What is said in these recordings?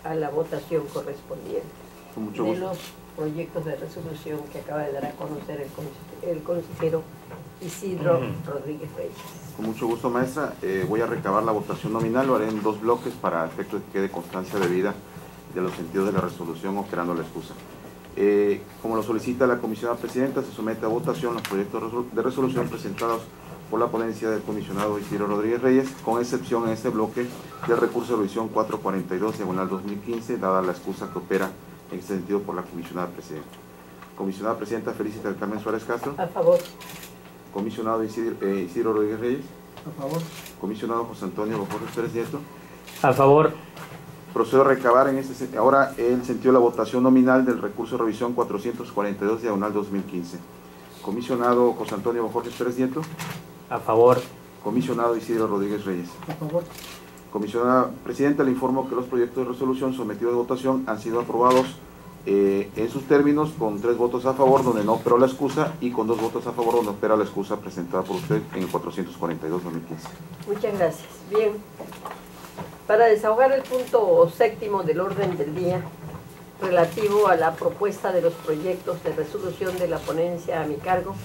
a la votación correspondiente Con mucho de gusto. los proyectos de resolución que acaba de dar a conocer el consejero Isidro Rodríguez Reyes. Con mucho gusto, maestra. Voy a recabar la votación nominal, lo haré en 2 bloques para efecto de que quede constancia debida de los sentidos de la resolución o creando la excusa. Como lo solicita la comisionada presidenta, se somete a votación los proyectos de resolución presentados por la ponencia del comisionado Isidro Rodríguez Reyes, con excepción en este bloque del recurso de revisión 442/2015, dada la excusa que opera en este sentido por la comisionada presidenta. Comisionada presidenta Felicita del Carmen Suárez Castro. A favor. Comisionado Isidro Rodríguez Reyes. A favor. Comisionado José Antonio Bojorges Pérez Nieto. A favor. Procedo a recabar ahora el sentido de la votación nominal del recurso de revisión 442/2015. Comisionado José Antonio Bojorges Pérez Nieto. A favor. Comisionado Isidro Rodríguez Reyes. A favor. Comisionada presidenta, le informo que los proyectos de resolución sometidos a votación han sido aprobados en sus términos con 3 votos a favor donde no operó la excusa y con 2 votos a favor donde opera la excusa presentada por usted en el 442/2015. Muchas gracias. Bien, para desahogar el punto 7º del orden del día relativo a la propuesta de los proyectos de resolución de la ponencia a mi cargo,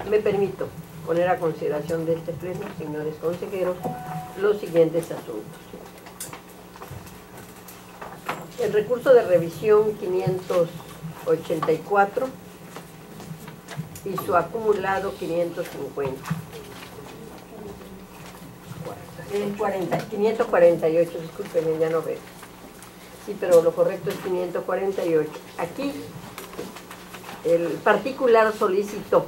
me permito poner a consideración de este pleno, señores consejeros, los siguientes asuntos. El recurso de revisión 584 y su acumulado 550. 548, discúlpenme, ya no veo. Sí, pero lo correcto es 548. Aquí el particular solicitó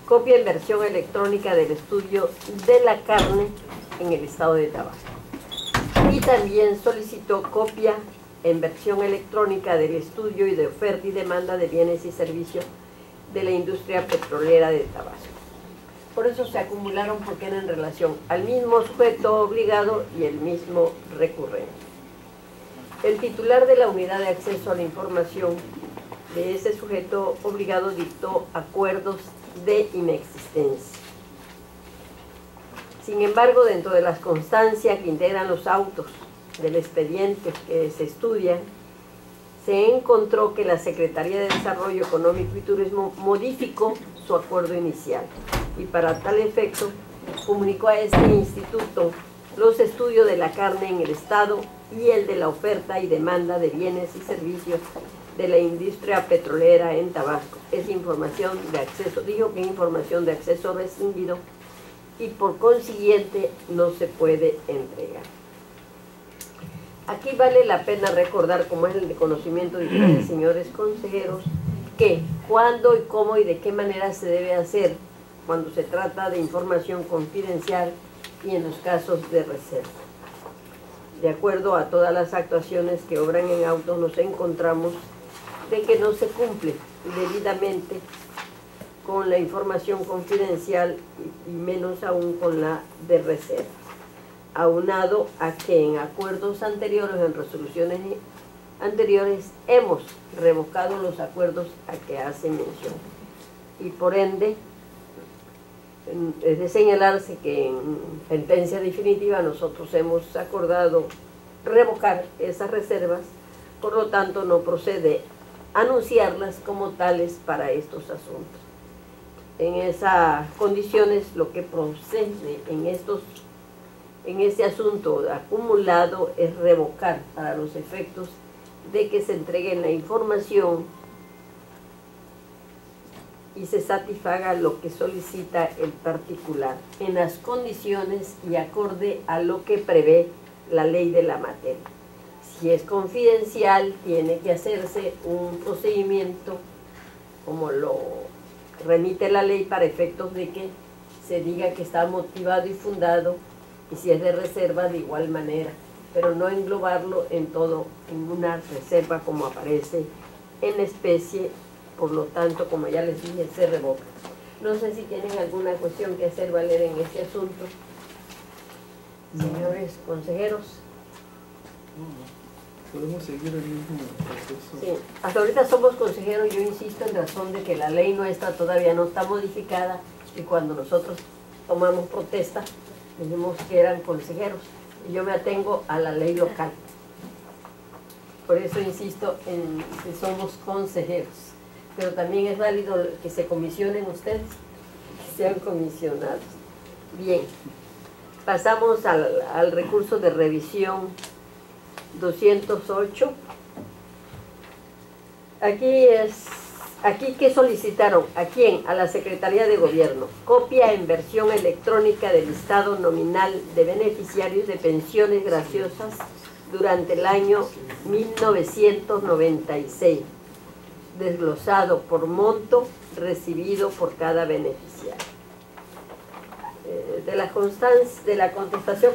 copia en versión electrónica del estudio de la carne en el estado de Tabasco. Y también solicitó copia en versión electrónica del estudio y de oferta y demanda de bienes y servicios de la industria petrolera de Tabasco. Por eso se acumularon, porque eran en relación al mismo sujeto obligado y el mismo recurrente. El titular de la unidad de acceso a la información de ese sujeto obligado dictó acuerdos de inexistencia. Sin embargo, dentro de las constancias que integran los autos del expediente que se estudian, se encontró que la Secretaría de Desarrollo Económico y Turismo modificó su acuerdo inicial y para tal efecto comunicó a este instituto los estudios de la carne en el estado y el de la oferta y demanda de bienes y servicios de la industria petrolera en Tabasco. Es información de acceso, dijo que es información de acceso restringido y por consiguiente no se puede entregar. Aquí vale la pena recordar, como es el de conocimiento de ustedes, señores consejeros, que cuándo y cómo y de qué manera se debe hacer cuando se trata de información confidencial y en los casos de reserva. De acuerdo a todas las actuaciones que obran en autos, nos encontramos de que no se cumple debidamente con la información confidencial y menos aún con la de reserva, aunado a que en acuerdos anteriores, en resoluciones anteriores, hemos revocado los acuerdos a que hace mención. Y por ende, es de señalarse que en sentencia definitiva nosotros hemos acordado revocar esas reservas, por lo tanto no procede anunciarlas como tales para estos asuntos. En esas condiciones lo que procede en este asunto acumulado es revocar para los efectos de que se entregue la información y se satisfaga lo que solicita el particular en las condiciones y acorde a lo que prevé la ley de la materia. Si es confidencial, tiene que hacerse un procedimiento como lo remite la ley para efectos de que se diga que está motivado y fundado, y si es de reserva de igual manera, pero no englobarlo en todo, en una reserva como aparece en especie. Por lo tanto, como ya les dije, se revoca. No sé si tienen alguna cuestión que hacer valer en este asunto, señores consejeros. Podemos seguir el mismo proceso. Sí, hasta ahorita somos consejeros, yo insisto en razón de que la ley nuestra todavía no está modificada y cuando nosotros tomamos protesta, dijimos que eran consejeros y yo me atengo a la ley local. Por eso insisto en que somos consejeros. Pero también es válido que se comisionen ustedes, que sean comisionados. Bien, pasamos al recurso de revisión 208. Aquí ¿qué solicitaron? ¿A quién? A la Secretaría de Gobierno. Copia en versión electrónica del listado nominal de beneficiarios de pensiones graciosas durante el año 1996, desglosado por monto recibido por cada beneficiario. De la contestación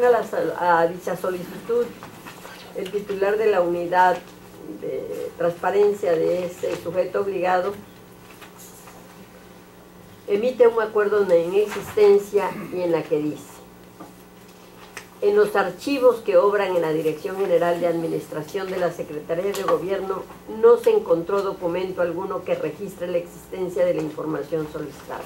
a dicha solicitud, el titular de la unidad de transparencia de ese sujeto obligado emite un acuerdo en existencia y en la que dice: en los archivos que obran en la Dirección General de Administración de la Secretaría de Gobierno no se encontró documento alguno que registre la existencia de la información solicitada,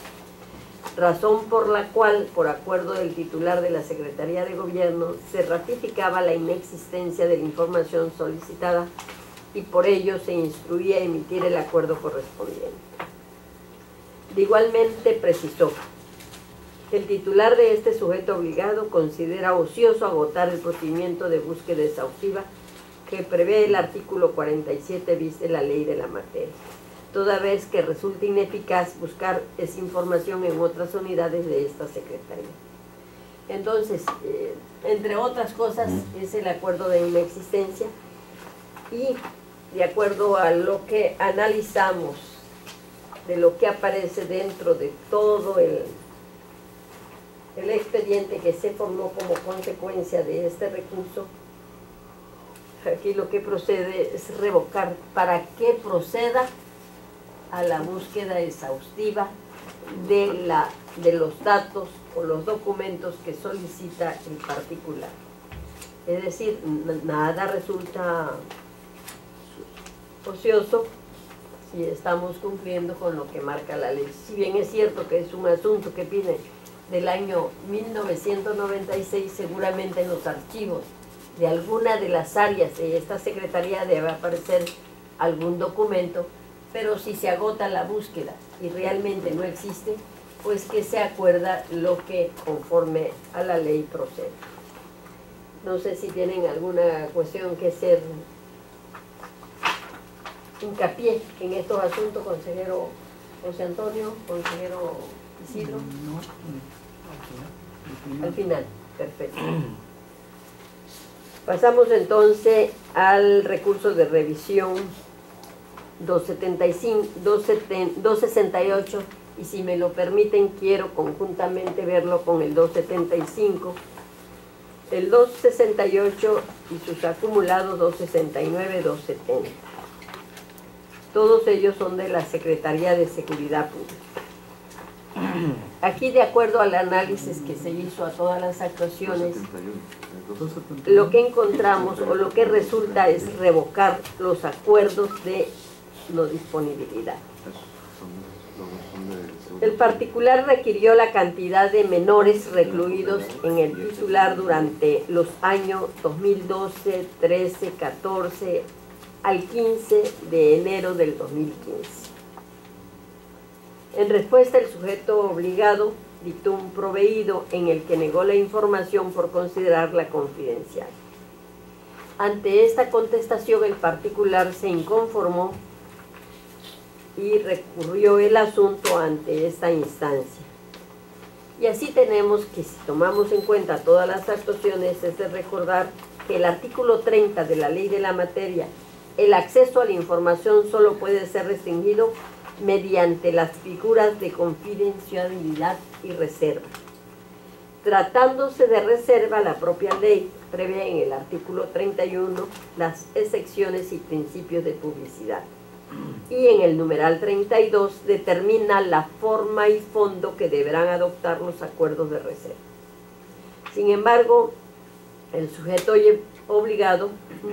razón por la cual, por acuerdo del titular de la Secretaría de Gobierno, se ratificaba la inexistencia de la información solicitada y por ello se instruía a emitir el acuerdo correspondiente. De igualmente precisó: el titular de este sujeto obligado considera ocioso agotar el procedimiento de búsqueda exhaustiva que prevé el artículo 47 bis de la ley de la materia, toda vez que resulta ineficaz buscar esa información en otras unidades de esta Secretaría. Entonces, entre otras cosas, es el acuerdo de inexistencia y de acuerdo a lo que analizamos de lo que aparece dentro de todo el expediente que se formó como consecuencia de este recurso, aquí lo que procede es revocar para que proceda a la búsqueda exhaustiva de los datos o los documentos que solicita el particular. Es decir, nada resulta ocioso si estamos cumpliendo con lo que marca la ley. Si bien es cierto que es un asunto que viene del año 1996, seguramente en los archivos de alguna de las áreas de esta Secretaría debe aparecer algún documento, pero si se agota la búsqueda y realmente no existe, pues que se acuerda lo que conforme a la ley procede. No sé si tienen alguna cuestión que hacer hincapié en estos asuntos, consejero José Antonio, consejero Isidro. Al final, perfecto. Pasamos entonces al recurso de revisión 268, y si me lo permiten quiero conjuntamente verlo con el 275. El 268 y sus acumulados 269, 270. Todos ellos son de la Secretaría de Seguridad Pública. Aquí, de acuerdo al análisis que se hizo a todas las actuaciones, lo que encontramos o lo que resulta es revocar los acuerdos de no disponibilidad. El particular requirió la cantidad de menores recluidos en el titular durante los años 2012, 13, 14, al 15 de enero del 2015. En respuesta, el sujeto obligado dictó un proveído en el que negó la información por considerarla confidencial. Ante esta contestación, el particular se inconformó y recurrió el asunto ante esta instancia. Y así tenemos que, si tomamos en cuenta todas las actuaciones, es de recordar que el artículo 30 de la ley de la materia, el acceso a la información solo puede ser restringido mediante las figuras de confidencialidad y reserva. Tratándose de reserva, la propia ley prevé en el artículo 31 las excepciones y principios de publicidad. Y en el numeral 32 determina la forma y fondo que deberán adoptar los acuerdos de reserva. Sin embargo, el sujeto obligado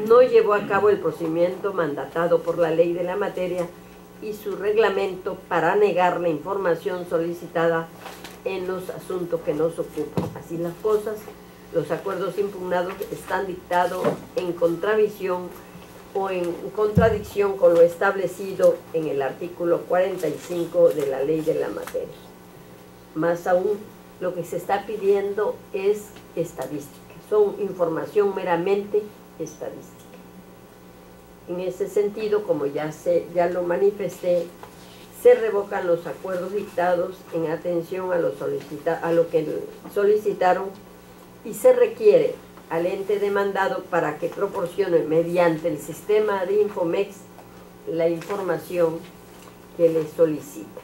no llevó a cabo el procedimiento mandatado por la ley de la materia y su reglamento para negar la información solicitada en los asuntos que nos ocupan. Así las cosas, los acuerdos impugnados están dictados en contravisión o en contradicción con lo establecido en el artículo 45 de la ley de la materia. Más aún, lo que se está pidiendo es estadística, son información meramente estadística. En ese sentido, como ya lo manifesté, se revocan los acuerdos dictados en atención a lo que solicitaron y se requiere al ente demandado para que proporcione mediante el sistema de Infomex la información que le solicita.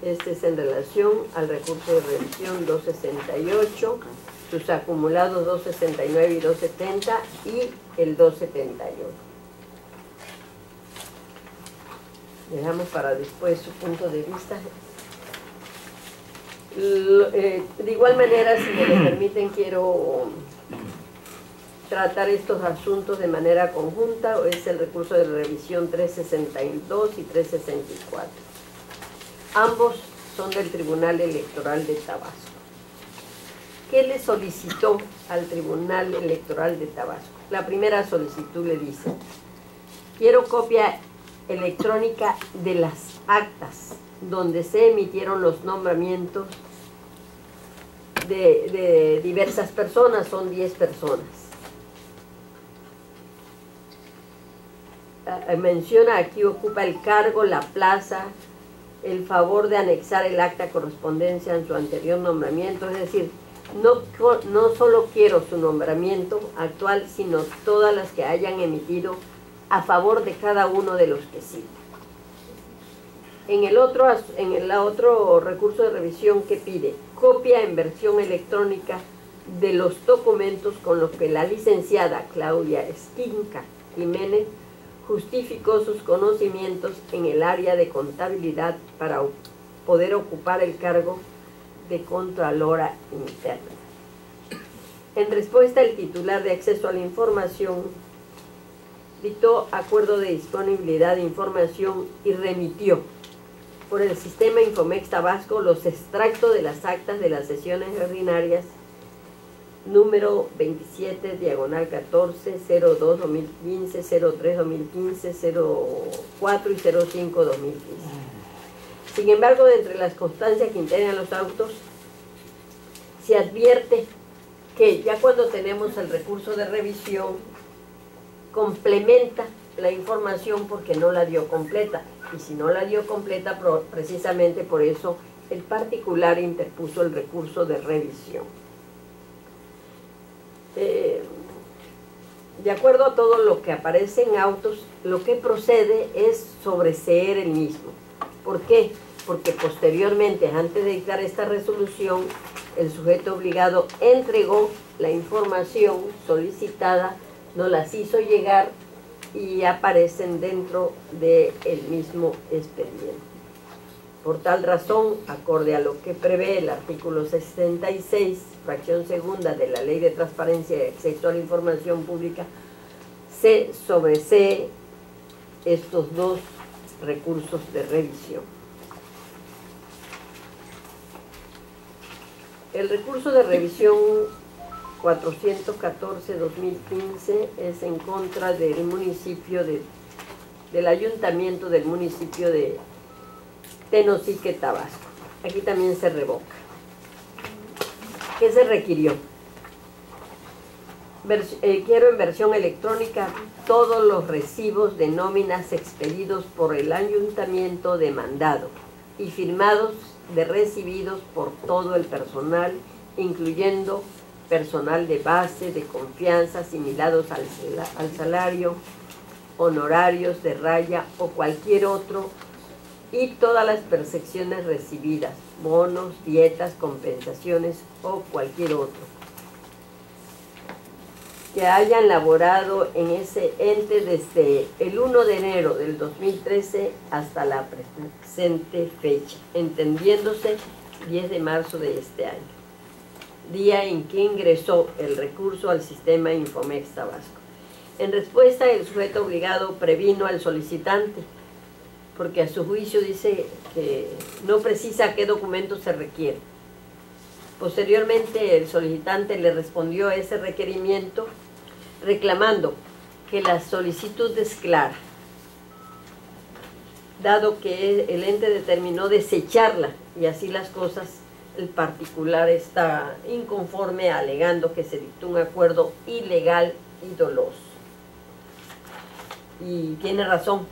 Este es en relación al recurso de revisión 268, sus acumulados 269 y 270 y el 271. Dejamos para después su punto de vista. De igual manera, si me lo permiten, quiero tratar estos asuntos de manera conjunta. Es el recurso de revisión 362 y 364. Ambos son del Tribunal Electoral de Tabasco. ¿Qué le solicitó al Tribunal Electoral de Tabasco? La primera solicitud le dice: quiero copia electrónica de las actas donde se emitieron los nombramientos de diversas personas, son 10 personas. Menciona aquí: ocupa el cargo, la plaza, el favor de anexar el acta correspondencia en su anterior nombramiento. Es decir, no solo quiero su nombramiento actual, sino todas las que hayan emitido a favor de cada uno de los que sí. En el otro recurso de revisión que pide, copia en versión electrónica de los documentos con los que la licenciada Claudia Esquinca Jiménez justificó sus conocimientos en el área de contabilidad para poder ocupar el cargo de Contralora Interna. En respuesta, el titular de acceso a la información dictó acuerdo de disponibilidad de información y remitió por el sistema Infomex Tabasco los extractos de las actas de las sesiones ordinarias número 27, diagonal 14, 02, 2015, 03, 2015, 04 y 05, 2015. Sin embargo, de entre las constancias que integran los autos, se advierte que ya cuando tenemos el recurso de revisión, complementa la información porque no la dio completa. Y si no la dio completa, precisamente por eso el particular interpuso el recurso de revisión. De acuerdo a todo lo que aparece en autos, lo que procede es sobreseer el mismo. ¿Por qué? Porque posteriormente, antes de dictar esta resolución, el sujeto obligado entregó la información solicitada, nos las hizo llegar y aparecen dentro del mismo expediente. Por tal razón, acorde a lo que prevé el artículo 66, fracción segunda de la Ley de Transparencia y Acceso a la Información Pública, se sobresee estos dos recursos de revisión. El recurso de revisión 414-2015 es en contra del municipio del ayuntamiento del municipio de Tenosique, Tabasco. Aquí también se revoca. ¿Qué se requirió? Quiero en versión electrónica todos los recibos de nóminas expedidos por el ayuntamiento demandado y firmados de recibidos por todo el personal, incluyendo personal de base, de confianza, asimilados al salario, honorarios de raya o cualquier otro, y todas las percepciones recibidas, bonos, dietas, compensaciones o cualquier otro, que hayan laborado en ese ente desde el 1 de enero del 2013 hasta la presente fecha, entendiéndose 10 de marzo de este año, día en que ingresó el recurso al sistema Infomex Tabasco. En respuesta, el sujeto obligado previno al solicitante, porque a su juicio dice que no precisa qué documentos se requiere. Posteriormente, el solicitante le respondió a ese requerimiento reclamando que la solicitud es clara, dado que el ente determinó desecharla y así las cosas, el particular está inconforme alegando que se dictó un acuerdo ilegal y doloso. Y tiene razón,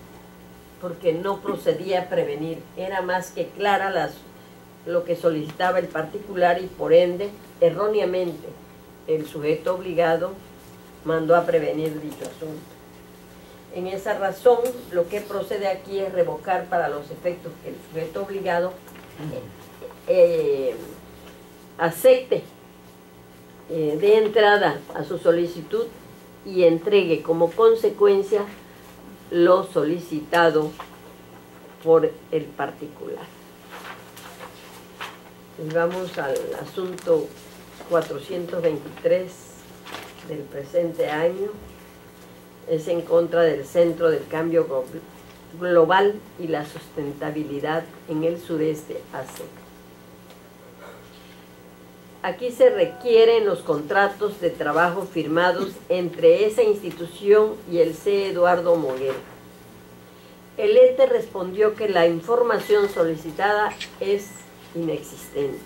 porque no procedía a prevenir, era más que clara lo que solicitaba el particular y por ende, erróneamente, el sujeto obligado mandó a prevenir dicho asunto. En esa razón, lo que procede aquí es revocar para los efectos que el sujeto obligado acepte de entrada a su solicitud y entregue como consecuencia lo solicitado por el particular. Y vamos al asunto 423 del presente año. Es en contra del Centro del Cambio Global y la Sustentabilidad en el Sureste ASEC. Aquí se requieren los contratos de trabajo firmados entre esa institución y el C. Eduardo Moguel. El ente respondió que la información solicitada es inexistente,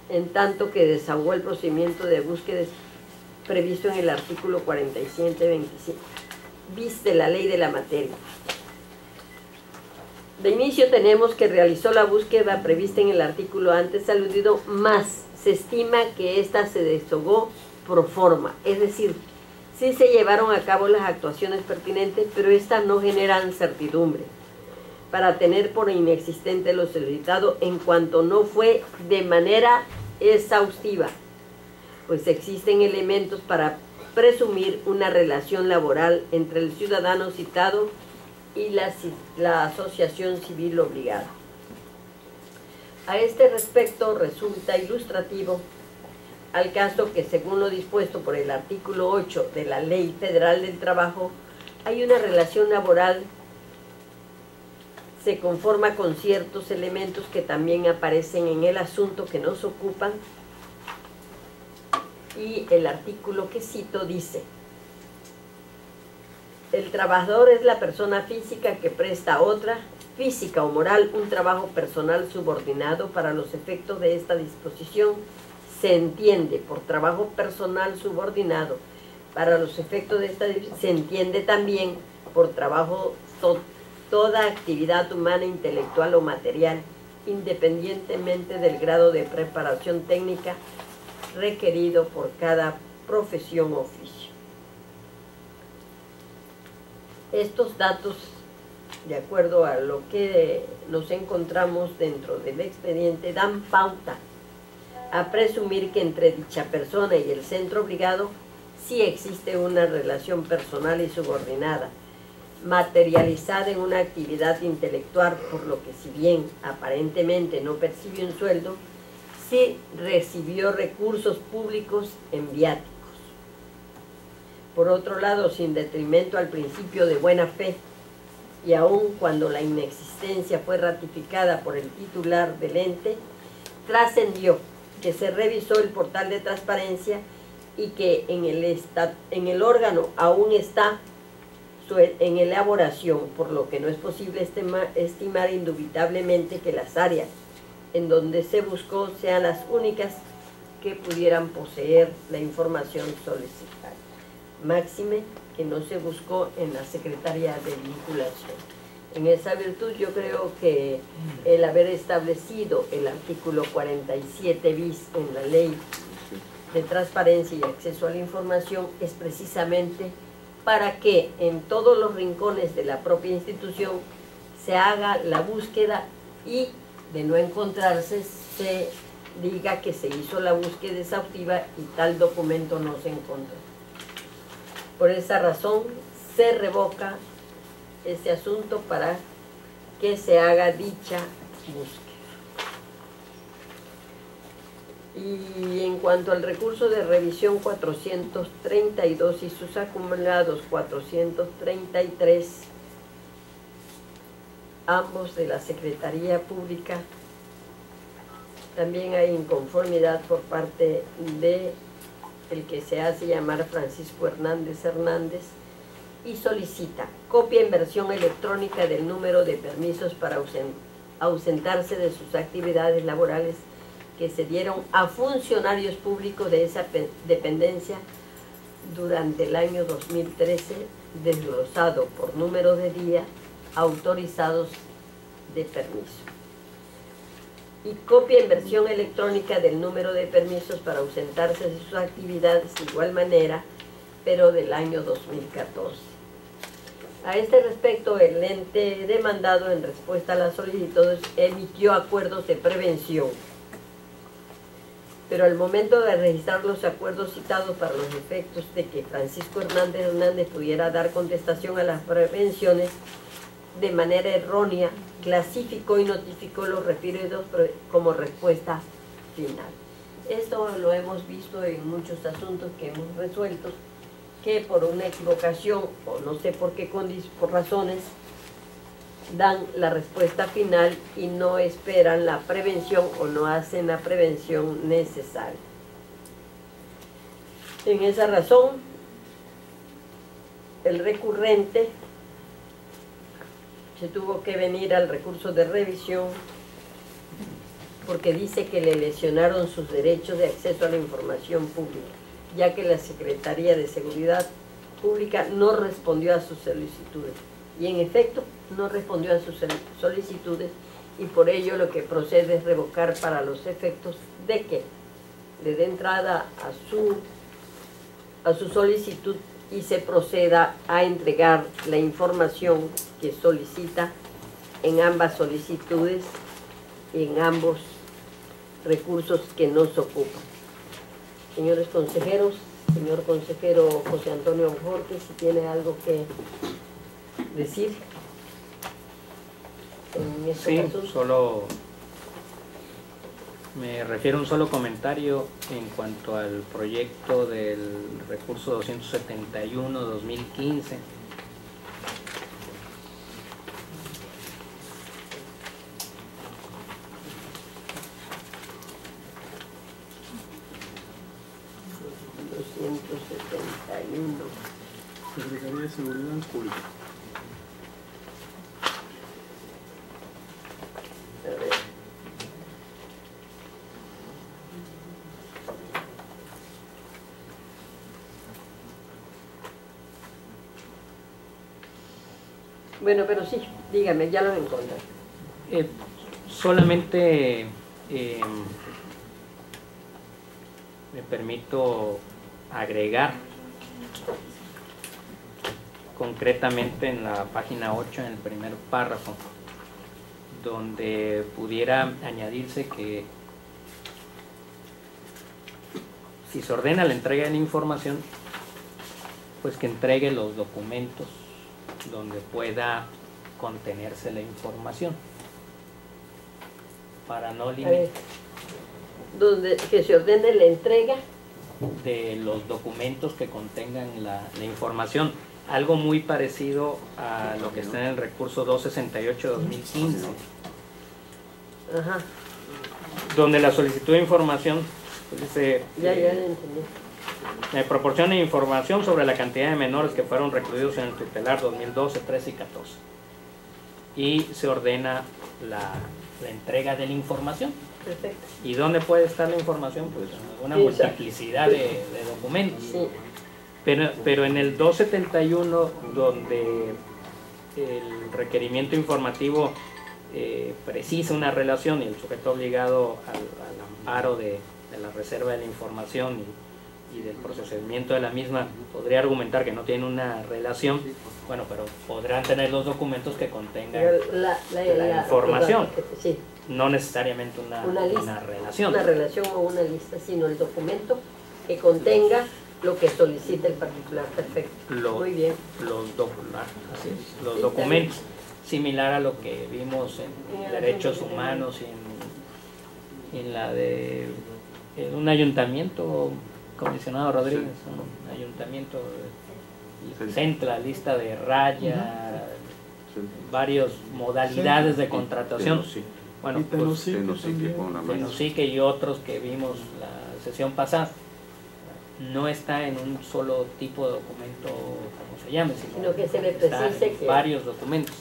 en tanto que desahogó el procedimiento de búsqueda previsto en el artículo 4725 bis de la ley de la materia. De inicio tenemos que realizó la búsqueda prevista en el artículo antes aludido, más se estima que ésta se desahogó pro forma, es decir, sí se llevaron a cabo las actuaciones pertinentes, pero estas no generan certidumbre para tener por inexistente lo solicitado en cuanto no fue de manera exhaustiva, pues existen elementos para presumir una relación laboral entre el ciudadano citado y la asociación civil obligada. A este respecto resulta ilustrativo al caso que, según lo dispuesto por el artículo 8 de la Ley Federal del Trabajo, hay una relación laboral, se conforma con ciertos elementos que también aparecen en el asunto que nos ocupan, y el artículo que cito dice: el trabajador es la persona física que presta a otra, física o moral, un trabajo personal subordinado. Para los efectos de esta disposición se entiende por trabajo personal subordinado, para los efectos de esta se entiende también por trabajo toda actividad humana, intelectual o material, independientemente del grado de preparación técnica requerido por cada profesión o oficio. Estos datos, de acuerdo a lo que nos encontramos dentro del expediente, dan pauta a presumir que entre dicha persona y el centro obligado sí existe una relación personal y subordinada, materializada en una actividad intelectual, por lo que, si bien aparentemente no percibe un sueldo, sí recibió recursos públicos en viáticos. Por otro lado, sin detrimento al principio de buena fe, y aun cuando la inexistencia fue ratificada por el titular del ente, trascendió que se revisó el portal de transparencia y que en el órgano aún está en elaboración, por lo que no es posible estimar indubitablemente que las áreas en donde se buscó sean las únicas que pudieran poseer la información solicitada. Máxime que no se buscó en la Secretaría de Vinculación. En esa virtud, yo creo que el haber establecido el artículo 47 bis en la Ley de Transparencia y Acceso a la Información es precisamente para que en todos los rincones de la propia institución se haga la búsqueda y, de no encontrarse, se diga que se hizo la búsqueda exhaustiva y tal documento no se encontró. Por esa razón se revoca ese asunto para que se haga dicha búsqueda. Y en cuanto al recurso de revisión 432 y sus acumulados 433, ambos de la Secretaría Pública, también hay inconformidad por parte de el que se hace llamar Francisco Hernández Hernández, y solicita copia en versión electrónica del número de permisos para ausentarse de sus actividades laborales que se dieron a funcionarios públicos de esa dependencia durante el año 2013, desglosado por número de días autorizados de permiso. Y copia en versión electrónica del número de permisos para ausentarse de sus actividades de igual manera, pero del año 2014. A este respecto, el ente demandado, en respuesta a las solicitudes, emitió acuerdos de prevención. Pero al momento de registrar los acuerdos citados para los efectos de que Francisco Hernández pudiera dar contestación a las prevenciones, de manera errónea, clasificó y notificó los referidos como respuesta final. Esto lo hemos visto en muchos asuntos que hemos resuelto, que por una equivocación, o no sé por qué por razones, dan la respuesta final y no esperan la prevención o no hacen la prevención necesaria. En esa razón, el recurrente se tuvo que venir al recurso de revisión porque dice que le lesionaron sus derechos de acceso a la información pública, ya que la Secretaría de Seguridad Pública no respondió a sus solicitudes. Y en efecto, no respondió a sus solicitudes, y por ello lo que procede es revocar para los efectos de que le dé entrada a su solicitud y se proceda a entregar la información que solicita en ambas solicitudes y en ambos recursos que nos ocupan. Señores consejeros, señor consejero José Antonio Bojorquez, si tiene algo que decir en este caso. Sí, solo me refiero a un solo comentario en cuanto al proyecto del recurso 271-2015. Secretaría de Seguridad Pública. A ver. Bueno, pero sí, dígame, ya lo encontré. Solamente me permito agregar concretamente en la página 8, en el primer párrafo, donde pudiera añadirse que si se ordena la entrega de la información, pues que entregue los documentos donde pueda contenerse la información, para no limitar. Donde que se ordene la entrega de los documentos que contengan la información, algo muy parecido a lo que está en el recurso 268-2015, Ajá. donde la solicitud de información pues dice, Ya lo entendí. me proporciona información sobre la cantidad de menores que fueron recluidos en el tutelar 2012, 13 y 14, y se ordena la entrega de la información. Perfecto. ¿Y dónde puede estar la información? Pues en una multiplicidad de documentos. Sí. Pero en el 271, donde el requerimiento informativo precisa una relación y el sujeto obligado al amparo de la reserva de la información y del procesamiento de la misma podría argumentar que no tiene una relación, bueno, pero podrán tener los documentos que contengan la información. Sí. No necesariamente una relación. Una relación o una lista, sino el documento que contenga lo que solicita el particular. Perfecto. Muy bien. Los documentos, similar a lo que vimos en derechos humanos y en la de un ayuntamiento, comisionado Rodríguez, un ayuntamiento centra lista de raya, varias modalidades de contratación. Bueno, pues Tenosique y otros que vimos la sesión pasada. no está en un solo tipo de documento, como se llame, Sino que se le está precise en que... varios documentos.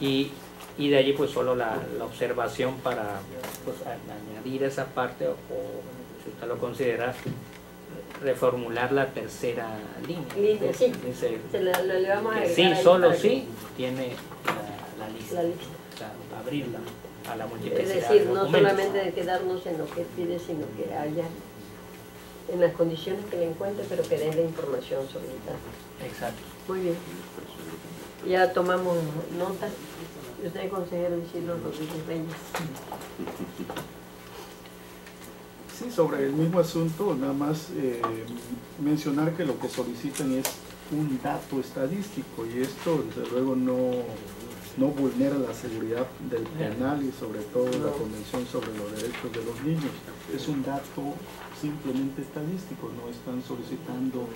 Y de allí pues solo la observación para pues, añadir esa parte o si usted lo considera, reformular la tercera línea. Sí, Dice, le vamos a agregar sí, ahí solo para que- sí tiene la lista. La lista. O sea, abrirla a la Es multiplicidad decir, de no documentos. solamente de quedarnos en lo que pide, sino que haya en las condiciones que le encuentre, pero que dé la información solicitada. Exacto. Muy bien. Ya tomamos nota. Usted, consejero Isidro Rodríguez Reyes. Sí, sobre el mismo asunto, nada más mencionar que lo que solicitan es un dato estadístico y esto desde luego no vulnera la seguridad del penal y sobre todo la Convención sobre los Derechos de los Niños. Es un dato simplemente estadístico, no están solicitando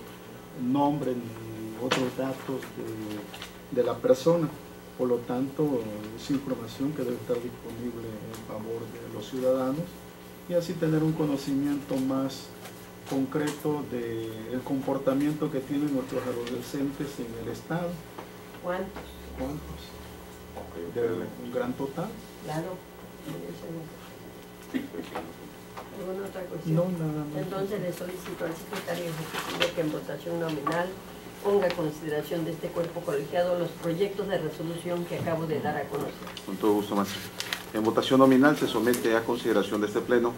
nombre ni otros datos de la persona. Por lo tanto, es información que debe estar disponible en favor de los ciudadanos y así tener un conocimiento más concreto del comportamiento que tienen nuestros adolescentes en el Estado. ¿Cuántos? ¿Cuántos? De un gran total. Claro. ¿Alguna otra cuestión? No, nada más. Entonces le solicito al secretario ejecutivo que en votación nominal ponga a consideración de este cuerpo colegiado los proyectos de resolución que acabo de dar a conocer. Con todo gusto, maestra. En votación nominal se somete a consideración de este Pleno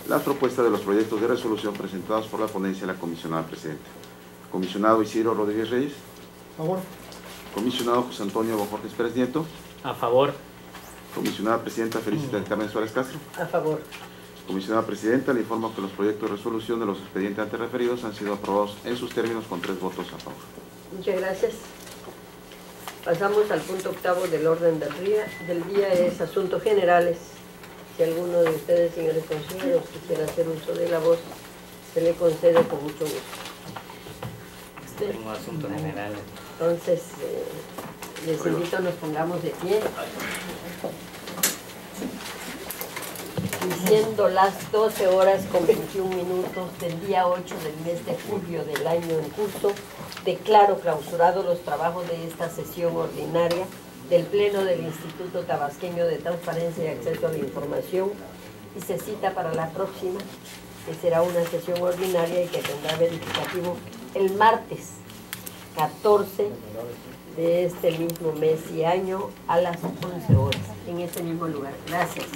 las propuestas de los proyectos de resolución presentados por la ponencia de la comisionada presidenta. Comisionado Isidro Rodríguez Reyes. A favor. Comisionado José Antonio Bojorges Pérez Nieto. A favor. Comisionada presidenta Felicita del Carmen Suárez Castro. A favor. Comisionada presidenta, le informo que los proyectos de resolución de los expedientes antes referidos han sido aprobados en sus términos con 3 votos a favor. Muchas gracias. Pasamos al punto octavo del orden del día, es asuntos generales. Si alguno de ustedes, señores consejeros, quisiera hacer uso de la voz, se le concede con mucho gusto. Tengo asuntos generales. Entonces, les invito a nos pongamos de pie. Y siendo las 12 horas con 21 minutos del día 8 del mes de julio del año en curso, declaro clausurados los trabajos de esta sesión ordinaria del Pleno del Instituto Tabasqueño de Transparencia y Acceso a la Información y se cita para la próxima, que será una sesión ordinaria y que tendrá verificativo el martes 14 de este mismo mes y año a las 11 horas, en este mismo lugar. Gracias.